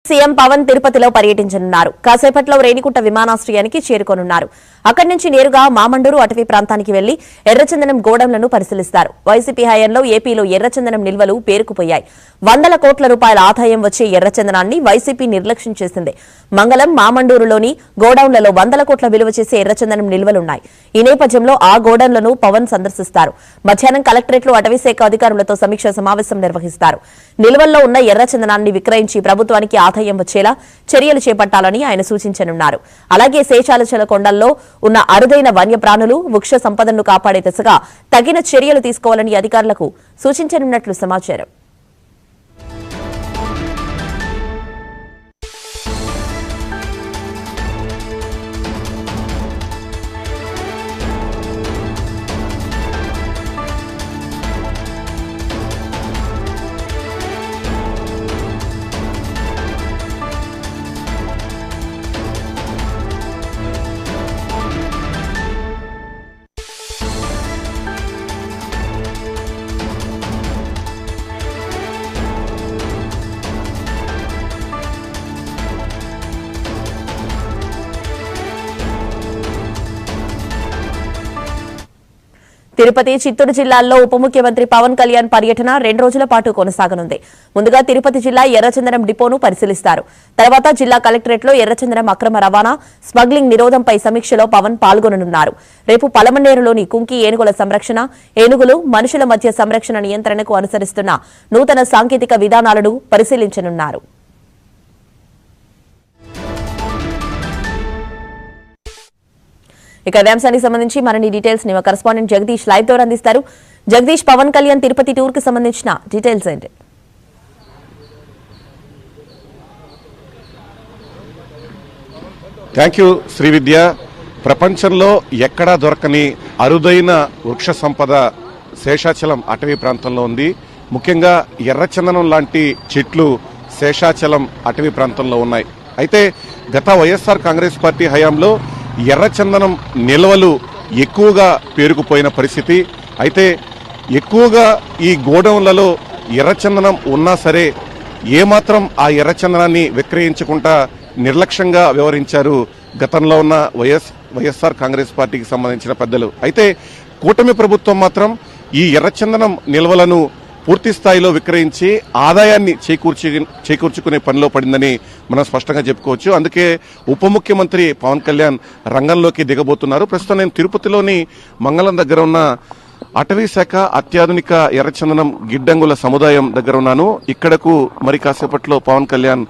CM Pawan తిరుపతిలో పర్యటించనున్నారు. కాసేపట్లో రేణిగుంట విమానాశ్రయానికి చేరుకోనున్నారు. అక్కడి నుంచి నేరుగా మామండూరు అటవీ ప్రాంతానికి వెళ్లి ఎర్రచందనం గోడౌన్లను పరిశీలిస్తారు. వైసీపీ హయాంలో ఏపీలో ఎర్రచందనం నిల్వలు పేరుకుపోయాయి. వందల కోట్ల రూపాయల ఆదాయం వచ్చే ఎర్రచందనాన్ని వైసీపీ నిర్లక్ష్యం చేసింది. మంగళం మామండూరులోని గోడౌన్లలో వందల కోట్ల విలువ చేసే ఎర్రచందనం నిల్వలున్నాయి. ఈ నేపథ్యంలో ఆ గోడౌన్లను పవన్ సందర్శిస్తారు. మధ్యాహ్నం కలెక్టరేట్లో అటవీ శాఖ అధికారులతో సమీక్ష సమావేశం నిర్వహిస్తారు. నిల్వల్లో ఉన్న ఎర్రచందనాన్ని విక్రయించి ప్రభుత్వానికి ఆదాయం వచ్చేలా చర్యలు చేపట్టాలని ఆయన సూచించనున్నారు. అలాగే శేషాచల కొండల్లో ఉన్న అరుదైన వన్యప్రాణులు వృక్ష సంపదను కాపాడే దిశగా తగిన చర్యలు తీసుకోవాలని అధికారులకు సూచించనున్నట్లు సమాచారం. తిరుపతి, చిత్తూరు జిల్లాల్లో ఉప ముఖ్యమంత్రి పవన్ కళ్యాణ్ పర్యటన 2 రోజుల పాటు కొనసాగనుంది. ముందుగా తిరుపతి జిల్లా ఎర్రచందనం డిపోను పరిశీలిస్తారు. తర్వాత జిల్లా కలెక్టరేట్లో ఎర్రచందనం అక్రమ రవాణా, స్మగ్లింగ్ నిరోధంపై సమీక్షలో పవన్ పాల్గొననున్నారు. రేపు పలమనేరులోని కుంకి ఏనుగుల సంరక్షణ, ఏనుగులు మనుషుల మధ్య సంరక్షణ నియంత్రణకు అనుసరిస్తున్న నూతన సాంకేతిక విధానాలను పరిశీలించనున్నారు. ఇక అదే అంశానికి సంబంధించి మరిన్ని డీటెయిల్స్ ని మా కరెస్పాండెంట్ జగదీష్ లైవ్ ద్వారా అందిస్తారు. జగదీష్, పవన్ కళ్యాణ్ తిరుపతి టూర్ కి సంబంధించిన డీటెయిల్స్ ఏంటి? Thank you Srividya. ప్రపంచంలో ఎక్కడా దొరకని అరుదైన వృక్ష సంపద శేషాచలం అటవీ ప్రాంతంలో ఉంది. ముఖ్యంగా ఎర్రచందనం లాంటి చెట్లు శేషాచలం అటవీ ప్రాంతంలో ఉన్నాయి. అయితే గత వైఎస్ఆర్ కాంగ్రెస్ పార్టీ హయాంలో ఎర్రచందనం నిల్వలు ఎక్కువగా పేరుకుపోయిన పరిస్థితి. అయితే ఎక్కువగా ఈ గోడౌన్లలో ఎర్రచందనం ఉన్నా సరే ఏమాత్రం ఆ ఎర్రచందనాన్ని విక్రయించకుండా నిర్లక్ష్యంగా వ్యవహరించారు గతంలో ఉన్న వైఎస్ఆర్ కాంగ్రెస్ పార్టీకి సంబంధించిన పెద్దలు. అయితే కూటమి ప్రభుత్వం మాత్రం ఈ ఎర్రచందనం నిల్వలను పూర్తి స్థాయిలో విక్రయించి ఆదాయాన్ని చేకూర్చుకునే పనిలో పడిందని మనం స్పష్టంగా చెప్పుకోవచ్చు. అందుకే ఉప ముఖ్యమంత్రి పవన్ కళ్యాణ్ రంగంలోకి దిగబోతున్నారు. ప్రస్తుతం నేను తిరుపతిలోని మంగళం దగ్గర ఉన్న అటవీ శాఖ అత్యాధునిక ఎర్రచందనం గిడ్డంగుల సముదాయం దగ్గర ఉన్నాను. ఇక్కడకు మరి కాసేపట్లో పవన్ కళ్యాణ్